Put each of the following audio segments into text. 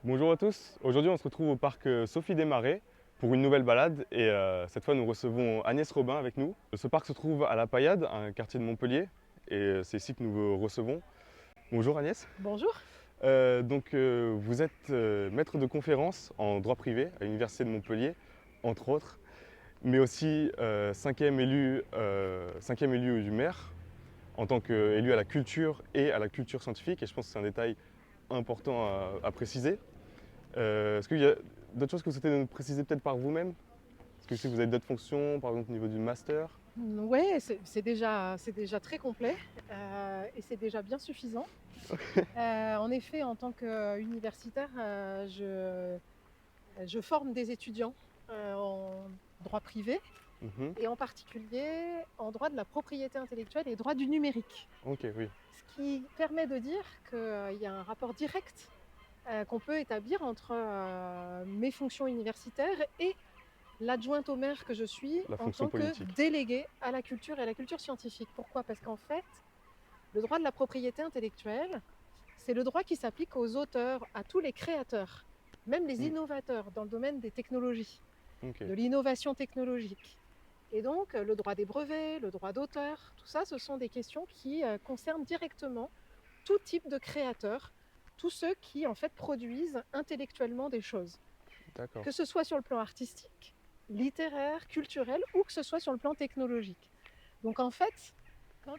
Bonjour à tous, aujourd'hui on se retrouve au parc Sophie Desmarais pour une nouvelle balade et cette fois nous recevons Agnès Robin avec nous. Ce parc se trouve à La Paillade, un quartier de Montpellier et c'est ici que nous vous recevons. Bonjour Agnès. Bonjour. Vous êtes maître de conférence en droit privé à l'Université de Montpellier, entre autres, mais aussi cinquième élu du maire en tant qu'élu à la culture et à la culture scientifique et je pense que c'est un détail important à préciser. Est-ce qu'il y a d'autres choses que vous souhaitez nous préciser peut-être par vous-même? Est-ce que je sais que vous avez d'autres fonctions, par exemple au niveau du master? Oui, c'est déjà très complet et c'est déjà bien suffisant. En effet, en tant qu'universitaire, je forme des étudiants en droit privé Mhm. et en particulier en droit de la propriété intellectuelle et droit du numérique. Ok, oui. Ce qui permet de dire qu'il y a un rapport direct qu'on peut établir entre mes fonctions universitaires et l'adjointe au maire que je suis La en fonction tant que politique. déléguée à la culture et à la culture scientifique. Pourquoi? Parce qu'en fait, le droit de la propriété intellectuelle, c'est le droit qui s'applique aux auteurs, à tous les créateurs, même les Mm. innovateurs dans le domaine des technologies, Ok, de l'innovation technologique. Et donc, le droit des brevets, le droit d'auteur, tout ça, ce sont des questions qui concernent directement tout type de créateurs, tous ceux qui, en fait, produisent intellectuellement des choses, d'accord. que ce soit sur le plan artistique, littéraire, culturel, ou que ce soit sur le plan technologique. Donc en fait, quand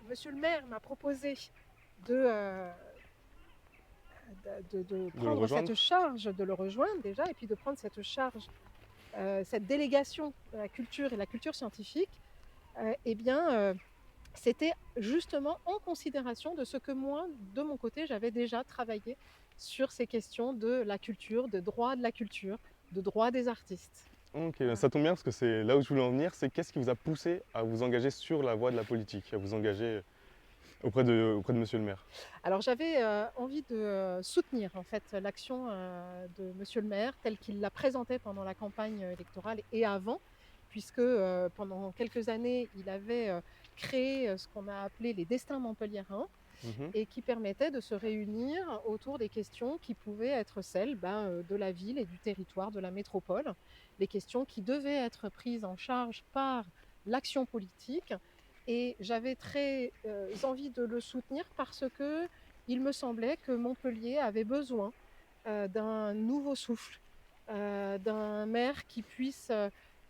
monsieur le maire m'a proposé de, euh, de De le prendre cette rejoindre? charge, de le rejoindre déjà, et puis de prendre cette charge, cette délégation de la culture et la culture scientifique, eh bien, c'était justement en considération de ce que moi, de mon côté, j'avais déjà travaillé sur ces questions de la culture, de droit de la culture, de droit des artistes. Ok, ben Voilà. ça tombe bien parce que c'est là où je voulais en venir, c'est qu'est-ce qui vous a poussé à vous engager sur la voie de la politique, à vous engager auprès de monsieur le maire? Alors j'avais envie de soutenir en fait l'action de monsieur le maire telle qu'il l'a présentée pendant la campagne électorale et avant, puisque pendant quelques années, il avait créé ce qu'on a appelé les destins montpelliérains Mhm. et qui permettait de se réunir autour des questions qui pouvaient être celles de la ville et du territoire, de la métropole, les questions qui devaient être prises en charge par l'action politique. Et j'avais très envie de le soutenir parce que il me semblait que Montpellier avait besoin d'un nouveau souffle, d'un maire qui puisse,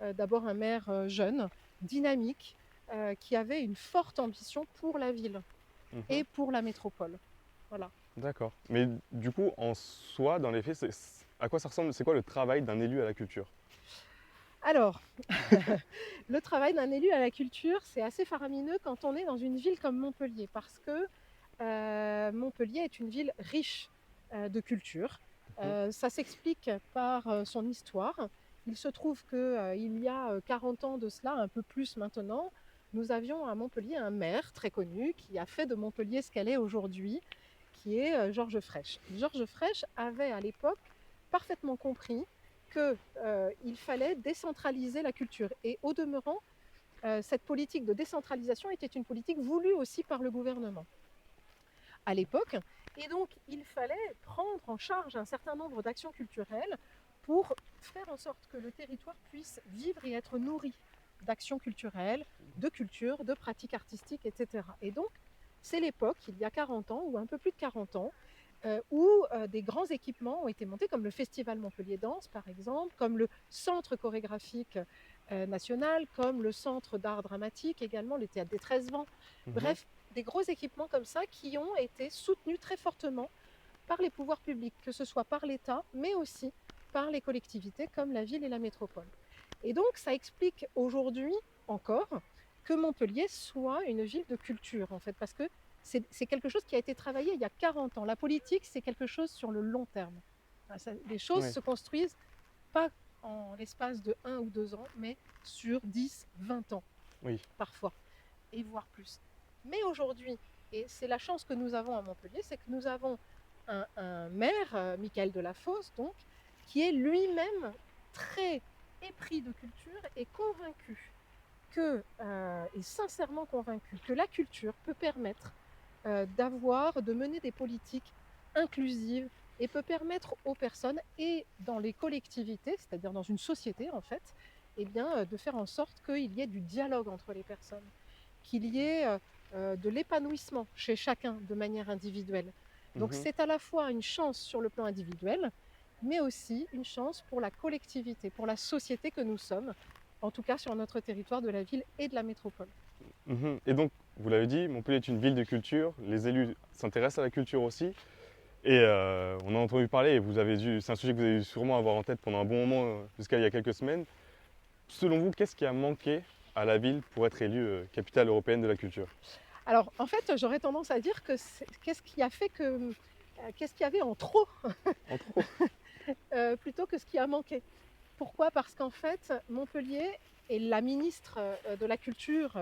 d'abord un maire jeune, dynamique, qui avait une forte ambition pour la ville Mhm. et pour la métropole. Voilà. D'accord. Mais du coup, en soi, dans les faits, à quoi ça ressemble? C'est quoi le travail d'un élu à la culture? Alors, le travail d'un élu à la culture, c'est assez faramineux quand on est dans une ville comme Montpellier, parce que Montpellier est une ville riche de culture. Mhm. Ça s'explique par son histoire. Il se trouve qu'il y a 40 ans de cela, un peu plus maintenant, nous avions à Montpellier un maire très connu qui a fait de Montpellier ce qu'elle est aujourd'hui, qui est Georges Frêche. Georges Frêche avait à l'époque parfaitement compris qu'il fallait décentraliser la culture. Et au demeurant, cette politique de décentralisation était une politique voulue aussi par le gouvernement à l'époque. Et donc, il fallait prendre en charge un certain nombre d'actions culturelles pour faire en sorte que le territoire puisse vivre et être nourri d'actions culturelles, de culture, de pratiques artistiques, etc. Et donc, c'est l'époque, il y a 40 ans, ou un peu plus de 40 ans, où des grands équipements ont été montés, comme le Festival Montpellier Danse, par exemple, comme le Centre chorégraphique national, comme le Centre d'art dramatique, également le Théâtre des 13 Vents. Mhm. Bref, des gros équipements comme ça qui ont été soutenus très fortement par les pouvoirs publics, que ce soit par l'État, mais aussi par les collectivités comme la ville et la métropole. Et donc, ça explique aujourd'hui encore que Montpellier soit une ville de culture, en fait, parce que c'est quelque chose qui a été travaillé il y a 40 ans. La politique, c'est quelque chose sur le long terme. Les choses Oui, se construisent pas en l'espace de 1 ou 2 ans, mais sur 10, 20 ans, oui. parfois, et voire plus. Mais aujourd'hui, et c'est la chance que nous avons à Montpellier, c'est que nous avons un maire, Michael Delafosse, donc, qui est lui-même très épris de culture et convaincu et sincèrement convaincu que la culture peut permettre de mener des politiques inclusives et peut permettre aux personnes et dans les collectivités, c'est-à-dire dans une société en fait, eh bien, de faire en sorte qu'il y ait du dialogue entre les personnes, qu'il y ait de l'épanouissement chez chacun de manière individuelle. Donc Mhm. c'est à la fois une chance sur le plan individuel, mais aussi une chance pour la collectivité, pour la société que nous sommes, en tout cas sur notre territoire de la ville et de la métropole. Mhm. Et donc, vous l'avez dit, Montpellier est une ville de culture, les élus s'intéressent à la culture aussi. Et on a entendu parler, et c'est un sujet que vous avez dû sûrement avoir en tête pendant un bon moment, jusqu'à il y a quelques semaines. Selon vous, qu'est-ce qui a manqué à la ville pour être élue capitale européenne de la culture? Alors en fait, j'aurais tendance à dire que qu'est-ce qui a fait que qu'est-ce qu'il y avait en trop Entre autres. plutôt que ce qui a manqué. Pourquoi? Parce qu'en fait, Montpellier et la ministre de la Culture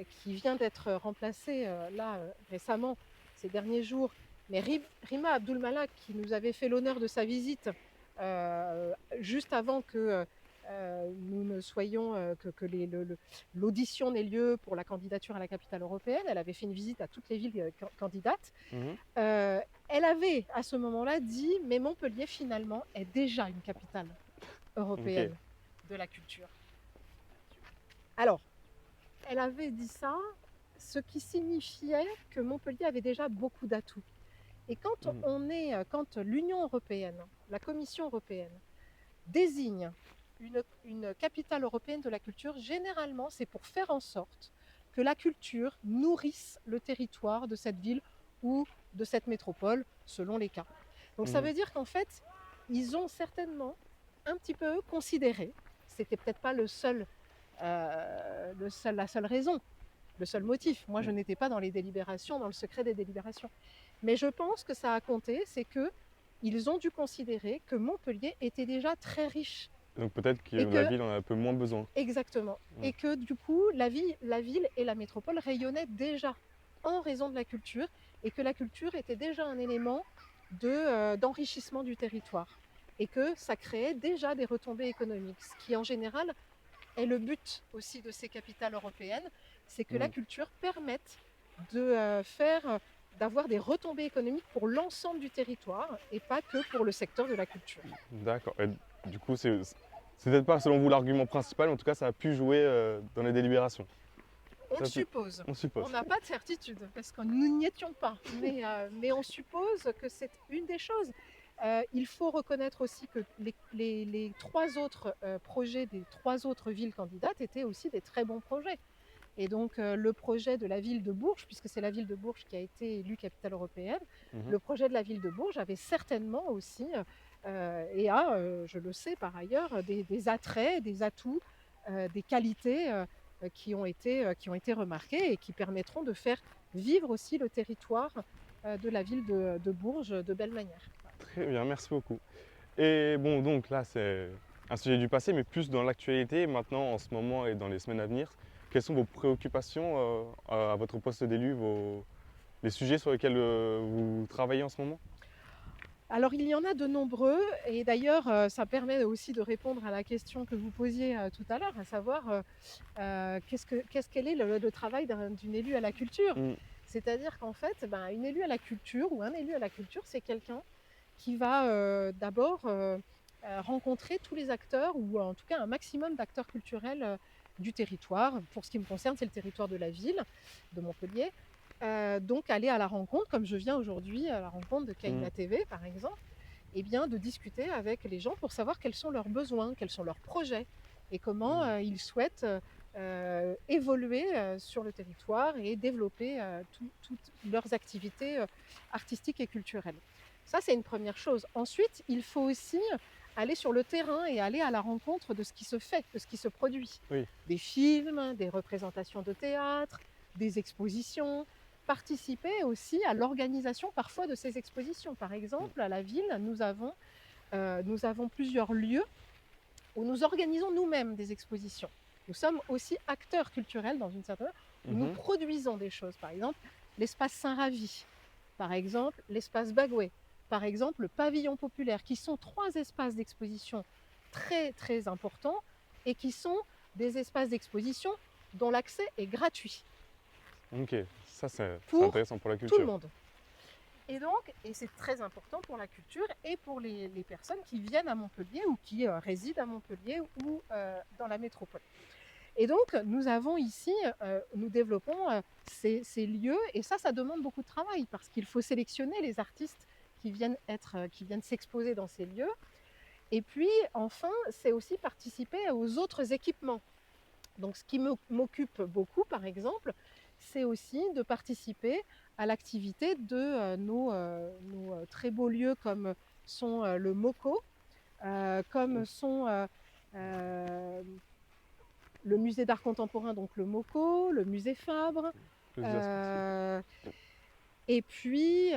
qui vient d'être remplacée là récemment, ces derniers jours, mais Rima Abdul-Malak qui nous avait fait l'honneur de sa visite juste avant que nous ne soyons, que l'audition n'ait lieu pour la candidature à la capitale européenne. Elle avait fait une visite à toutes les villes candidates. Mhm. Euh, Elle avait à ce moment-là dit, mais Montpellier finalement est déjà une capitale Ok. européenne de la culture. Alors, elle avait dit ça, ce qui signifiait que Montpellier avait déjà beaucoup d'atouts. Et Mhm. quand l'Union européenne, la Commission européenne, désigne une capitale européenne de la culture, généralement, c'est pour faire en sorte que la culture nourrisse le territoire de cette ville ou de cette métropole, selon les cas. Donc ça Mhm. veut dire qu'en fait, ils ont certainement un petit peu considéré, c'était peut-être pas la seule raison, le seul motif. Moi, je n'étais pas dans les délibérations, dans le secret des délibérations. Mais je pense que ça a compté, c'est qu'ils ont dû considérer que Montpellier était déjà très riche. Donc peut-être que Et la que, ville en a un peu moins besoin. exactement. Ouais. Et que du coup, la ville et la métropole rayonnaient déjà en raison de la culture et que la culture était déjà un élément d'enrichissement du territoire. Et que ça créait déjà des retombées économiques, ce qui en général est le but aussi de ces capitales européennes, c'est que la Mhm. culture permette d'avoir des retombées économiques pour l'ensemble du territoire et pas que pour le secteur de la culture. D'accord. Et du coup, c'est peut-être pas selon vous l'argument principal, mais en tout cas, ça a pu jouer dans les délibérations. On Ça le a pu- suppose. On On suppose. n'a pas de certitude parce que nous n'y étions pas, mais on suppose que c'est une des choses. Il faut reconnaître aussi que les trois autres projets des trois autres villes candidates étaient aussi des très bons projets. Et donc le projet de la ville de Bourges, puisque c'est la ville de Bourges qui a été élue capitale européenne, Mhm. le projet de la ville de Bourges avait certainement aussi, et a, je le sais par ailleurs, des attraits, des atouts, des qualités qui ont été remarquées et qui permettront de faire vivre aussi le territoire de la ville de Bourges de belle manière. Très bien, merci beaucoup. Et bon, donc là, c'est un sujet du passé, mais plus dans l'actualité, maintenant, en ce moment et dans les semaines à venir. Quelles sont vos préoccupations à votre poste d'élu, les sujets sur lesquels vous travaillez en ce moment? Alors il y en a de nombreux et d'ailleurs ça permet aussi de répondre à la question que vous posiez tout à l'heure, à savoir quel est le travail d'une élue à la culture. Mm. C'est-à-dire qu'en fait, ben, une élue à la culture ou un élu à la culture, c'est quelqu'un qui va d'abord rencontrer tous les acteurs ou en tout cas un maximum d'acteurs culturels du territoire. Pour ce qui me concerne, c'est le territoire de la ville de Montpellier. Donc aller à la rencontre, comme je viens aujourd'hui à la rencontre de Mm. Kaina TV par exemple, et bien de discuter avec les gens pour savoir quels sont leurs besoins, quels sont leurs projets et comment Mm. ils souhaitent évoluer sur le territoire et développer toutes leurs activités artistiques et culturelles. Ça, c'est une première chose. Ensuite, il faut aussi aller sur le terrain et aller à la rencontre de ce qui se fait, de ce qui se produit. Oui. Des films, des représentations de théâtre, des expositions, participer aussi à l'organisation parfois de ces expositions. Par exemple, à la ville, nous avons plusieurs lieux où nous organisons nous-mêmes des expositions. Nous sommes aussi acteurs culturels dans une certaine manière, où nous Mhm. produisons des choses. Par exemple, l'espace Saint-Ravi, par exemple, l'espace Bagoué, par exemple, le pavillon populaire, qui sont trois espaces d'exposition très, très importants et qui sont des espaces d'exposition dont l'accès est gratuit Ok, ça c'est pour intéressant pour la tout le culture. monde. Et c'est très important pour la culture et pour les personnes qui viennent à Montpellier ou qui résident à Montpellier ou dans la métropole. Et donc, nous avons ici, nous développons ces lieux, et ça demande beaucoup de travail parce qu'il faut sélectionner les artistes qui viennent s'exposer dans ces lieux. Et puis, enfin, c'est aussi participer aux autres équipements. Donc, ce qui m'occupe beaucoup, par exemple, c'est aussi de participer à l'activité de nos très beaux lieux comme sont le MoCo, comme sont le musée d'art contemporain, donc le MoCo, le musée Fabre, et puis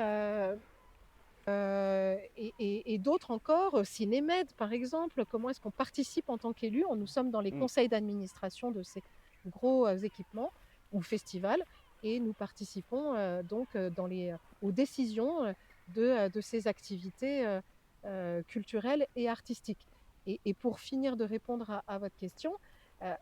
et d'autres encore, Cinémed par exemple. Comment est-ce qu'on participe en tant qu'élu? Nous sommes dans les conseils d'administration de ces gros équipements ou festivals, et nous participons donc aux décisions de ces activités culturelles et artistiques. Et pour finir de répondre à votre question,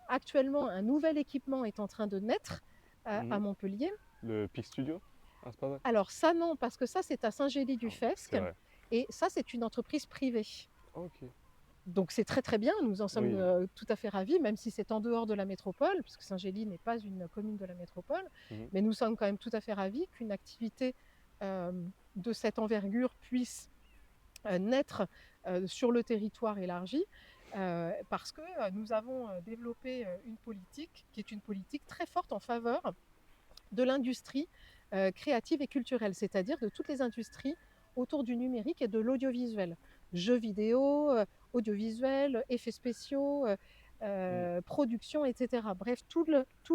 actuellement un nouvel équipement est en train de naître à Montpellier. Le Pic Studio? Ah, c'est pas vrai. Alors ça non, parce que ça c'est à Saint-Gély-du-Fesque, et ça c'est une entreprise privée. Ok. Donc c'est très très bien, nous en sommes tout à fait ravis, même si c'est en dehors de la métropole, puisque Saint-Gély n'est pas une commune de la métropole, mais nous sommes quand même tout à fait ravis qu'une activité de cette envergure puisse naître sur le territoire élargi, parce que nous avons développé une politique qui est une politique très forte en faveur de l'industrie créative et culturelle, c'est-à-dire de toutes les industries autour du numérique et de l'audiovisuel. Jeux vidéo, audiovisuel, effets spéciaux, production, etc. Bref, tout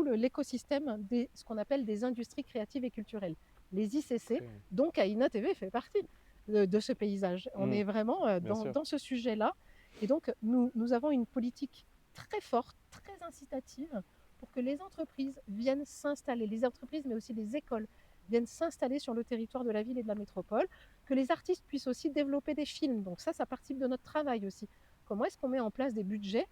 l'écosystème ce qu'on appelle des industries créatives et culturelles. Les ICC, donc AINA TV fait partie de ce paysage. On est vraiment dans ce sujet-là. Et donc, nous avons une politique très forte, très incitative, pour que les entreprises viennent s'installer, les entreprises mais aussi les écoles viennent s'installer sur le territoire de la ville et de la métropole, que les artistes puissent aussi développer des films. Donc ça participe de notre travail aussi. Comment est-ce qu'on met en place des budgets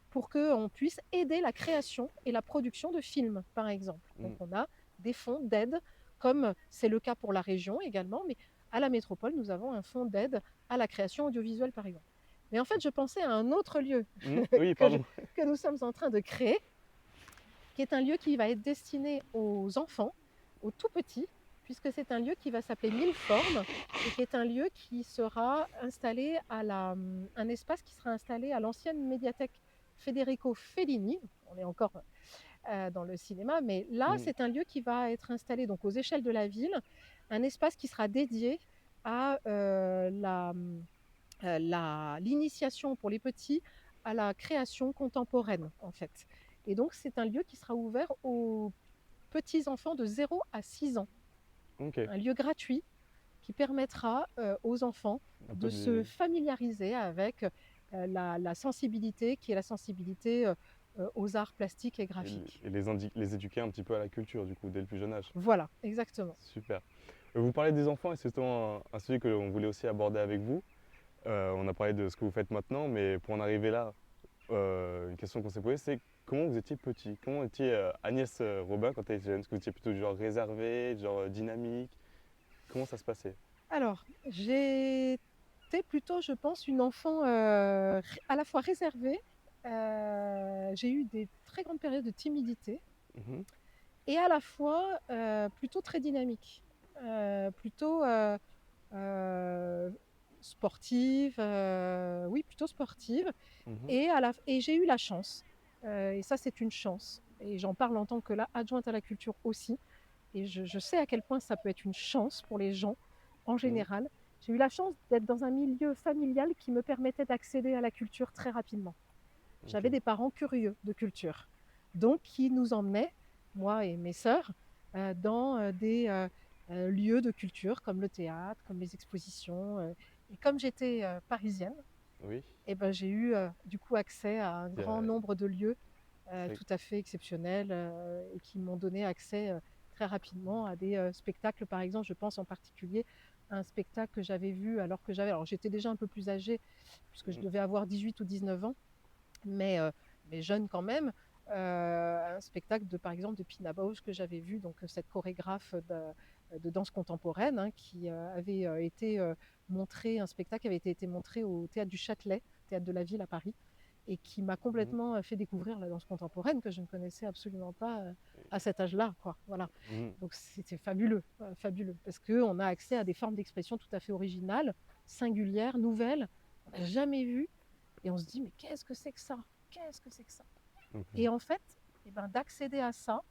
pour qu'on puisse aider la création et la production de films, par exemple. Donc on a des fonds d'aide, comme c'est le cas pour la région également, mais à la métropole, nous avons un fonds d'aide à la création audiovisuelle, par exemple. Mais en fait, je pensais à un autre lieu que nous sommes en train de créer, qui est un lieu qui va être destiné aux enfants, aux tout petits, puisque c'est un lieu qui va s'appeler Mille Formes, et qui est un lieu qui sera installé un espace qui sera installé à l'ancienne médiathèque Federico Fellini. On est encore dans le cinéma, mais là, c'est un lieu qui va être installé donc aux échelles de la ville, un espace qui sera dédié à l'initiation pour les petits à la création contemporaine, en fait. Et donc, c'est un lieu qui sera ouvert aux petits-enfants de 0 à 6 ans. Un lieu gratuit qui permettra aux enfants de se familiariser avec la sensibilité, qui est la sensibilité aux arts plastiques et graphiques. Et les éduquer un petit peu à la culture, du coup, dès le plus jeune âge. Voilà, exactement. Super. Vous parlez des enfants, et c'est justement un sujet que l'on voulait aussi aborder avec vous. On a parlé de ce que vous faites maintenant, mais pour en arriver là, une question qu'on s'est posée, c'est comment vous étiez petit? Comment était Agnès Robin quand elle était jeune? Est-ce que vous étiez plutôt du genre réservé, du genre dynamique? Comment ça se passait? Alors, j'étais plutôt, je pense, une enfant à la fois réservée. J'ai eu des très grandes périodes de timidité et à la fois plutôt très dynamique, plutôt sportive, oui, plutôt sportive. Et j'ai eu la chance, et ça c'est une chance, et j'en parle en tant que adjointe à la culture aussi, et je sais à quel point ça peut être une chance pour les gens en général. J'ai eu la chance d'être dans un milieu familial qui me permettait d'accéder à la culture très rapidement. J'avais des parents curieux de culture, donc qui nous emmenaient, moi et mes sœurs, dans des lieux de culture comme le théâtre, comme les expositions. Et comme j'étais parisienne, et ben, j'ai eu du coup accès à un grand nombre de lieux tout à fait exceptionnels, et qui m'ont donné accès très rapidement à des spectacles. Par exemple, je pense en particulier à un spectacle que j'avais vu alors j'étais déjà un peu plus âgée, puisque je devais avoir 18 ou 19 ans, mais jeune quand même. Un spectacle par exemple de Pina Bausch que j'avais vu, donc cette chorégraphe de danse contemporaine, hein, qui avait été montré, un spectacle avait été montré au Théâtre du Châtelet, Théâtre de la Ville à Paris, et qui m'a Mhm. complètement fait découvrir la danse contemporaine que je ne connaissais absolument pas à cet âge-là, quoi. Voilà. Mhm. Donc c'était fabuleux, fabuleux, parce qu'on a accès à des formes d'expression tout à fait originales, singulières, nouvelles, on n'a jamais vues, et on se dit mais qu'est-ce que c'est que ça? Qu'est-ce que c'est que ça? Donc, Et en fait, eh ben, d'accéder à ça,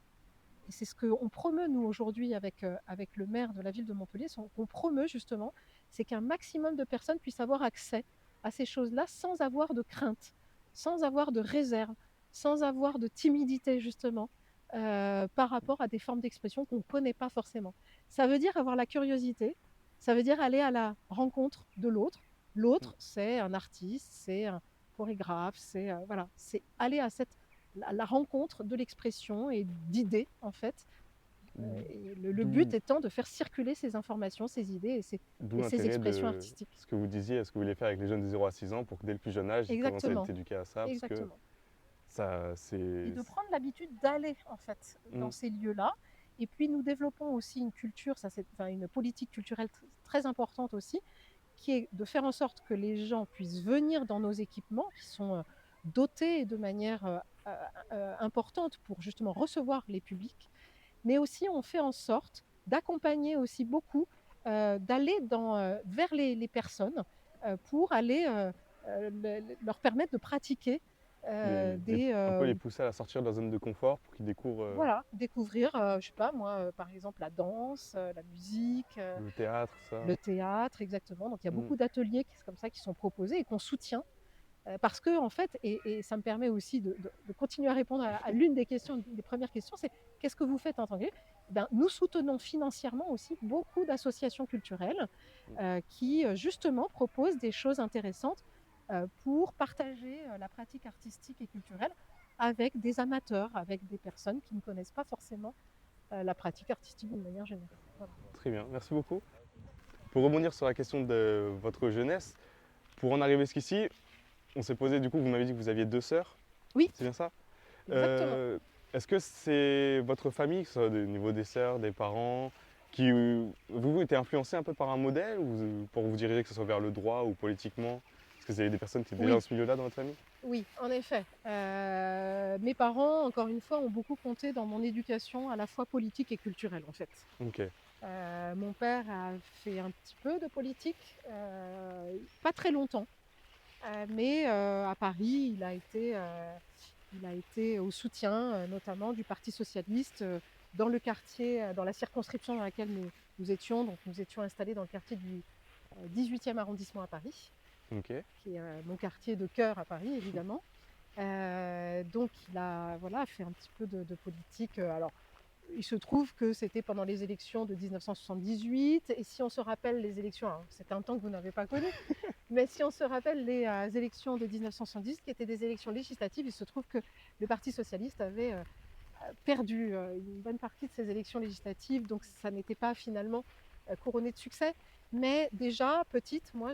et c'est ce qu'on promeut nous aujourd'hui avec le maire de la ville de Montpellier, qu'on promeut justement, c'est qu'un maximum de personnes puissent avoir accès à ces choses-là sans avoir de crainte, sans avoir de réserve, sans avoir de timidité justement par rapport à des formes d'expression qu'on ne connaît pas forcément. Ça veut dire avoir la curiosité, ça veut dire aller à la rencontre de l'autre. L'autre, c'est un artiste, c'est un chorégraphe, c'est voilà, c'est aller à la rencontre de l'expression et d'idées, en fait. Et le but d'où étant de faire circuler ces informations, ces idées d'où et ces l'intérêt expressions de artistiques. ce que vous disiez, ce que vous voulez faire avec les jeunes de 0 à 6 ans pour que dès le plus jeune âge, ils commencent à être Exactement, éduqués à ça, parce que exactement. ça, Et c'est... de prendre l'habitude d'aller, en fait, dans Mm. ces lieux-là. Et puis, nous développons aussi une culture, ça c'est enfin, une politique culturelle très importante aussi, qui est de faire en sorte que les gens puissent venir dans nos équipements, qui sont dotés de manière importante pour justement recevoir les publics, mais aussi on fait en sorte d'accompagner aussi beaucoup, d'aller vers les personnes pour aller leur permettre de pratiquer Un peu les pousser à sortir de leur zone de confort pour qu'ils découvrent voilà, découvrir, je sais pas moi, par exemple la danse, la musique, le théâtre, ça. le théâtre, exactement. Donc il y a Mm. beaucoup d'ateliers comme ça qui sont proposés et qu'on soutient. Parce que en fait, et ça me permet aussi de continuer à répondre à l'une des questions, des premières questions, c'est qu'est-ce que vous faites en tant que ben, nous soutenons financièrement aussi beaucoup d'associations culturelles qui justement proposent des choses intéressantes pour partager la pratique artistique et culturelle avec des amateurs, avec des personnes qui ne connaissent pas forcément la pratique artistique d'une manière générale. Voilà. Très bien, merci beaucoup. Pour rebondir sur la question de votre jeunesse, pour en arriver jusqu'ici, on s'est posé, du coup, vous m'avez dit que vous aviez 2 sœurs, Oui, c'est bien ça? exactement. Euh, Est-ce que c'est votre famille, que ce soit au niveau des sœurs, des parents, qui vous été influencé un peu par un modèle ou pour vous diriger, que ce soit vers le droit ou politiquement? Est-ce que vous avez des personnes qui étaient déjà Oui, dans ce milieu-là dans votre famille? oui, en effet. Mes parents, encore une fois, ont beaucoup compté dans mon éducation à la fois politique et culturelle, en fait. Ok. Mon père a fait un petit peu de politique, pas très longtemps, mais à Paris, il a été au soutien, notamment du Parti socialiste, dans le quartier, dans la circonscription dans laquelle nous étions. Donc nous étions installés dans le quartier du 18e arrondissement à Paris, Ok. qui est mon quartier de cœur à Paris, évidemment. Donc il a voilà, fait un petit peu de politique. Alors, il se trouve que c'était pendant les élections de 1978, et si on se rappelle les élections, alors c'est un temps que vous n'avez pas connu, mais si on se rappelle les élections de 1970, qui étaient des élections législatives, il se trouve que le Parti socialiste avait perdu une bonne partie de ces élections législatives, donc ça n'était pas finalement couronné de succès. Mais déjà, petite, moi,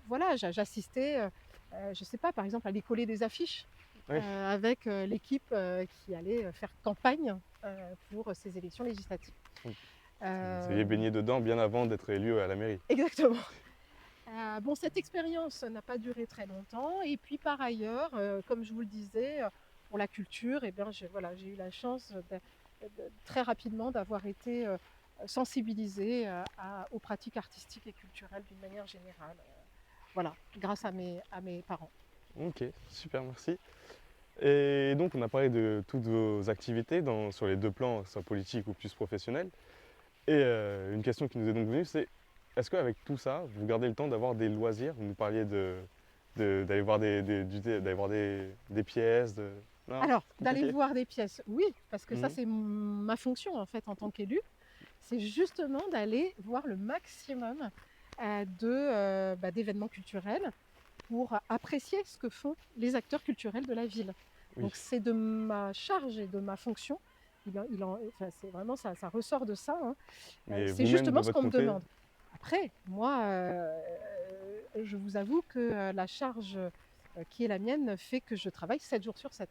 voilà, j'assistais, je ne sais pas, par exemple, à aller coller des affiches Oui. avec l'équipe qui allait faire campagne pour ces élections législatives. Donc, vous Euh, aviez baigné dedans bien avant d'être élu à la mairie. Exactement. Bon, cette expérience n'a pas duré très longtemps. Et puis par ailleurs, comme je vous le disais, pour la culture, eh bien, voilà, j'ai eu la chance très rapidement d'avoir été sensibilisée aux pratiques artistiques et culturelles d'une manière générale. Voilà, grâce à mes parents. Ok, super, merci. Et donc, on a parlé de toutes vos activités sur les 2 plans, que ce soit politique ou plus professionnel. Et une question qui nous est donc venue, c'est est-ce qu'avec tout ça, vous gardez le temps d'avoir des loisirs? Vous nous parliez d'aller voir d'aller voir des pièces. Non, Alors, c'est d'aller compliqué. voir des pièces, oui, parce que ça, Mhm. c'est ma fonction en fait en tant qu'élue, c'est justement d'aller voir le maximum d'événements culturels pour apprécier ce que font les acteurs culturels de la ville. Oui, Donc c'est de ma charge et de ma fonction. Enfin, c'est vraiment ça ressort de ça, hein. mais C'est vous-même, de justement ce votre qu'on me côté, demande. Après, moi, je vous avoue que la charge qui est la mienne fait que je travaille 7 jours sur 7.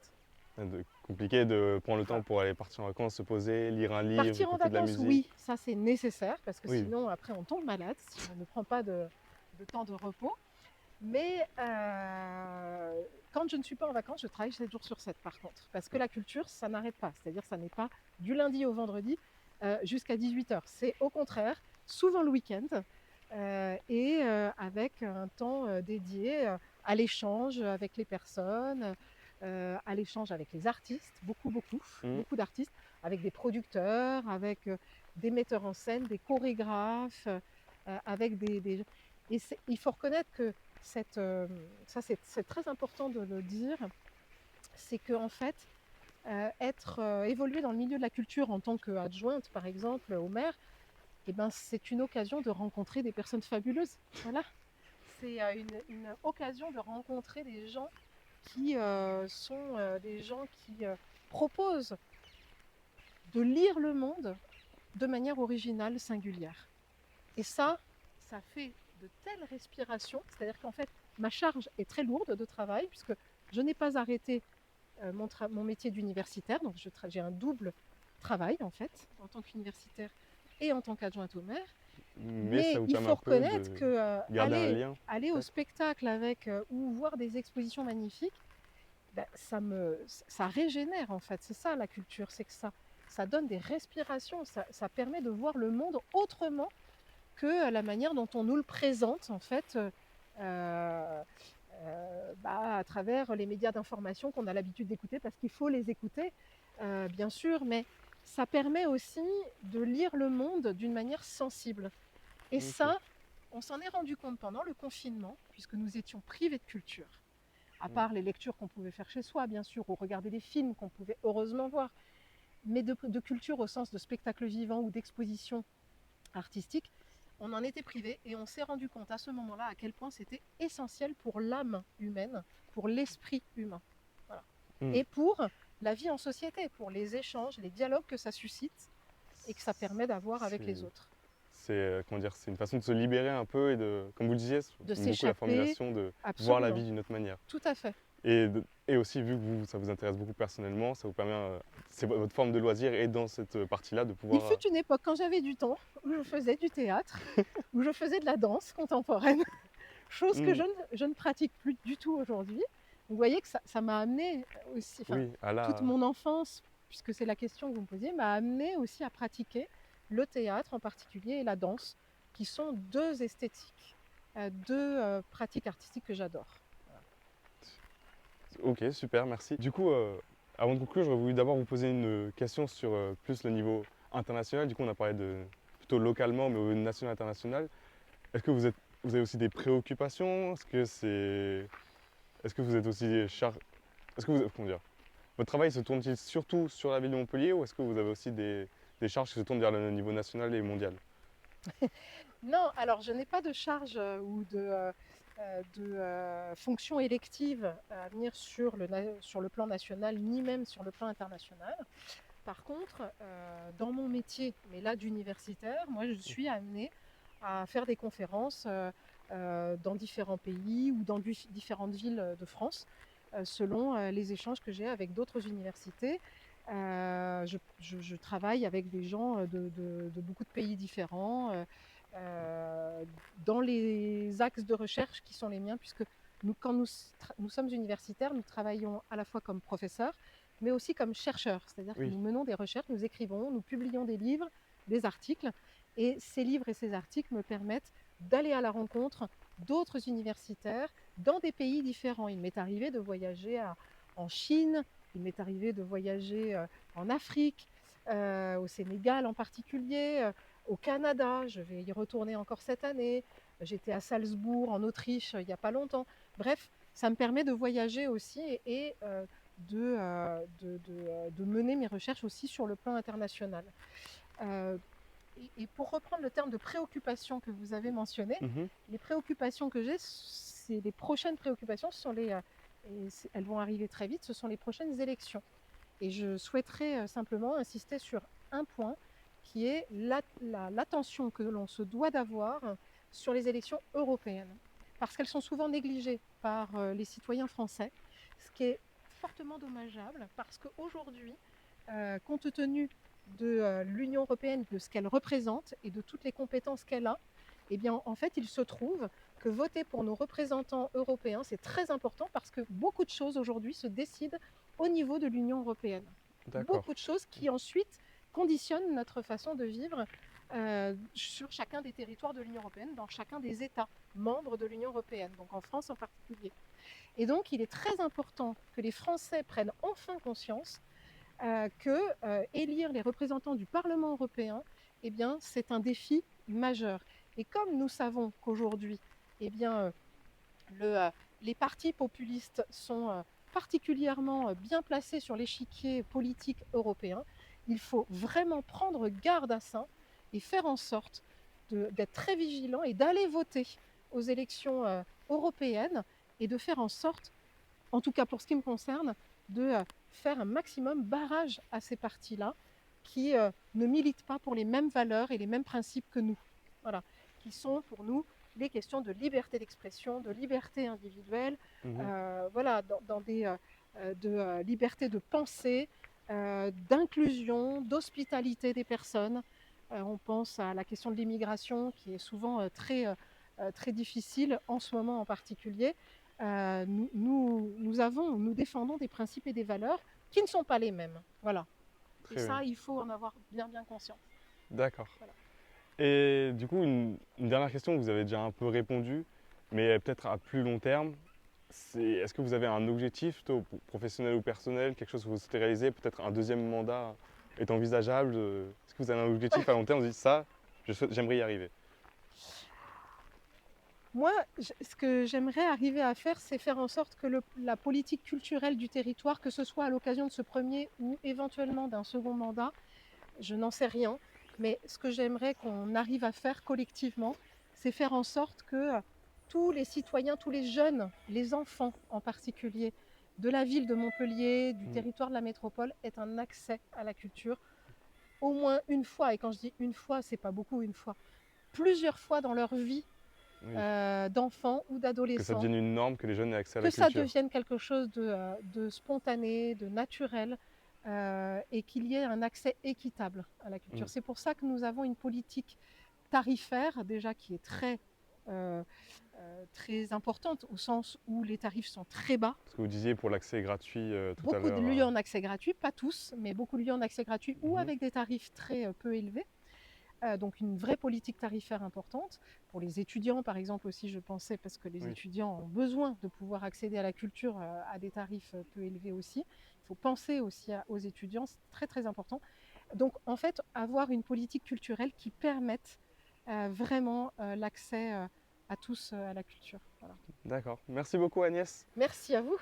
compliqué de prendre le temps Voilà. pour aller partir en vacances, se poser, lire un livre, Partir en écouter de la vacances, musique. oui, ça c'est nécessaire parce que Oui. sinon après on tombe malade si on ne prend pas de temps de repos. Mais quand je ne suis pas en vacances, je travaille 7 jours sur 7 par contre. Parce que la culture, ça n'arrête pas. C'est-à-dire ça n'est pas du lundi au vendredi jusqu'à 18h. C'est au contraire, souvent le week-end, avec un temps dédié à l'échange avec les personnes, à l'échange avec les artistes, Mm. beaucoup d'artistes, avec des producteurs, avec des metteurs en scène, des chorégraphes, avec des... Et il faut reconnaître que ça c'est très important de le dire, c'est qu'en fait, évoluer dans le milieu de la culture en tant qu'adjointe, par exemple, au maire, eh ben, c'est une occasion de rencontrer des personnes fabuleuses. Voilà. C'est une occasion de rencontrer des gens qui sont des gens qui proposent de lire le monde de manière originale, singulière. Et ça fait de telles respirations, c'est-à-dire qu'en fait, ma charge est très lourde de travail, puisque je n'ai pas arrêté mon métier d'universitaire, donc j'ai un double travail, en fait, en tant qu'universitaire et en tant qu'adjointe au maire. Mais ça Mais vous il permet faut un peu reconnaître de que garder un lien, aller au peut-être. spectacle avec, ou voir des expositions magnifiques, ben, ça régénère, en fait. C'est ça, la culture, c'est que ça donne des respirations, ça permet de voir le monde autrement que la manière dont on nous le présente, en fait, à travers les médias d'information qu'on a l'habitude d'écouter, parce qu'il faut les écouter, bien sûr, mais ça permet aussi de lire le monde d'une manière sensible. Et Ok, ça, on s'en est rendu compte pendant le confinement, puisque nous étions privés de culture, à mm, part les lectures qu'on pouvait faire chez soi, bien sûr, ou regarder des films qu'on pouvait heureusement voir, mais de culture au sens de spectacle vivant ou d'exposition artistique, on en était privé et on s'est rendu compte à ce moment-là à quel point c'était essentiel pour l'âme humaine, pour l'esprit humain. Voilà. mm. Et pour la vie en société, pour les échanges, les dialogues que ça suscite et que ça permet d'avoir avec les C'est, autres. comment dire, c'est une façon de se libérer un peu et de, comme vous le disiez, De j'aime beaucoup la s'échapper, formulation de voir la vie absolument, d'une autre manière. tout à fait. Et aussi, vu que ça vous intéresse beaucoup personnellement, ça vous permet, c'est votre forme de loisir et dans cette partie-là de Il pouvoir. fut une époque quand j'avais du temps où je faisais du théâtre, où je faisais de la danse contemporaine, chose que Mm, je ne pratique plus du tout aujourd'hui. Vous voyez que ça m'a amené aussi, enfin, oui, à toute la. mon enfance, puisque c'est la question que vous me posiez, m'a amené aussi à pratiquer le théâtre en particulier et la danse, qui sont deux esthétiques, deux pratiques artistiques que j'adore. Ok, super, merci. Du coup, avant de conclure, j'aurais voulu d'abord vous poser une question sur plus le niveau international. Du coup, on a parlé de plutôt localement, mais au niveau national international. Est-ce que vous avez aussi des préoccupations? Est-ce que vous êtes aussi est-ce que vous, comment dire, votre travail se tourne-t-il surtout sur la ville de Montpellier ou est-ce que vous avez aussi des charges qui se tournent vers le niveau national et mondial? Non, alors je n'ai pas de charge ou de fonction élective à venir sur le plan national, ni même sur le plan international. Par contre, dans mon métier, mais là d'universitaire, moi je suis amenée à faire des conférences dans différents pays ou dans différentes villes de France, selon les échanges que j'ai avec d'autres universités. Je travaille avec des gens de beaucoup de pays différents, euh, dans les axes de recherche qui sont les miens, puisque quand nous sommes universitaires, nous travaillons à la fois comme professeurs, mais aussi comme chercheurs. C'est-à-dire que Oui. nous menons des recherches, nous écrivons, nous publions des livres, des articles, et ces livres et ces articles me permettent d'aller à la rencontre d'autres universitaires dans des pays différents. Il m'est arrivé de voyager en Chine, il m'est arrivé de voyager en Afrique, au Sénégal en particulier, au Canada. Je vais y retourner encore cette année. J'étais à Salzbourg, en Autriche, il n'y a pas longtemps. Bref, ça me permet de voyager aussi et de mener mes recherches aussi sur le plan international. Euh, et pour reprendre le terme de préoccupation que vous avez mentionné, Mhm. les préoccupations que j'ai, c'est les prochaines préoccupations, elles vont arriver très vite, ce sont les prochaines élections. Et je souhaiterais simplement insister sur un point qui est l'attention que l'on se doit d'avoir sur les élections européennes. Parce qu'elles sont souvent négligées par les citoyens français, ce qui est fortement dommageable parce qu'aujourd'hui, compte tenu de l'Union européenne, de ce qu'elle représente et de toutes les compétences qu'elle a, eh bien, en fait, il se trouve que voter pour nos représentants européens, c'est très important parce que beaucoup de choses aujourd'hui se décident au niveau de l'Union européenne. D'accord. Beaucoup de choses qui ensuite conditionnent notre façon de vivre sur chacun des territoires de l'Union européenne, dans chacun des États membres de l'Union européenne, donc en France en particulier. Et donc, il est très important que les Français prennent enfin conscience que élire les représentants du Parlement européen, eh bien, c'est un défi majeur. Et comme nous savons qu'aujourd'hui, eh bien, les partis populistes sont particulièrement bien placés sur l'échiquier politique européen, il faut vraiment prendre garde à ça et faire en sorte d'être très vigilant et d'aller voter aux élections européennes et de faire en sorte, en tout cas pour ce qui me concerne, de faire un maximum barrage à ces partis-là qui ne militent pas pour les mêmes valeurs et les mêmes principes que nous. Voilà, qui sont pour nous les questions de liberté d'expression, de liberté individuelle, voilà, dans des de liberté de pensée, d'inclusion, d'hospitalité des personnes. On pense à la question de l'immigration qui est souvent très difficile en ce moment en particulier. Nous défendons des principes et des valeurs qui ne sont pas les mêmes. Voilà. Et Très bien. ça, il faut en avoir bien conscience. D'accord. Voilà. Et du coup, une dernière question, vous avez déjà un peu répondu, mais peut-être à plus long terme. Est-ce que vous avez un objectif, professionnel ou personnel, quelque chose que vous souhaitez réaliser, peut-être un deuxième mandat est envisageable? Est-ce que vous avez un objectif à long terme, vous dites ça, j'aimerais y arriver? Moi, ce que j'aimerais arriver à faire, c'est faire en sorte que la politique culturelle du territoire, que ce soit à l'occasion de ce premier ou éventuellement d'un second mandat, je n'en sais rien, mais ce que j'aimerais qu'on arrive à faire collectivement, c'est faire en sorte que tous les citoyens, tous les jeunes, les enfants en particulier, de la ville de Montpellier, du territoire de la métropole, aient un accès à la culture au moins une fois. Et quand je dis une fois, c'est pas beaucoup une fois, plusieurs fois dans leur vie Oui. d'enfants ou Que ça d'adolescents, devienne une norme, que les jeunes aient accès à que la ça culture. devienne quelque chose de spontané, de naturel, et qu'il y ait un accès équitable à la culture. C'est pour ça que nous avons une politique tarifaire déjà qui est très importante, au sens où les tarifs sont très bas. Ce que vous disiez pour l'accès gratuit tout à Beaucoup de l'heure. lieux en accès gratuit, pas tous, mais beaucoup de lieux en accès gratuit ou avec des tarifs très peu élevés. Donc une vraie politique tarifaire importante. Pour les étudiants, par exemple, aussi, je pensais, parce que les étudiants ont besoin de pouvoir accéder à la culture à des tarifs peu élevés aussi. Il faut penser aussi aux étudiants, c'est très important. Donc, en fait, avoir une politique culturelle qui permette vraiment l'accès à tous à la culture. Voilà. D'accord. Merci beaucoup Agnès. Merci à vous.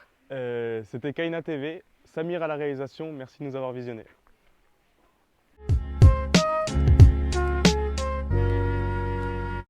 C'était Kaina TV. Samir à la réalisation. Merci de nous avoir visionnés.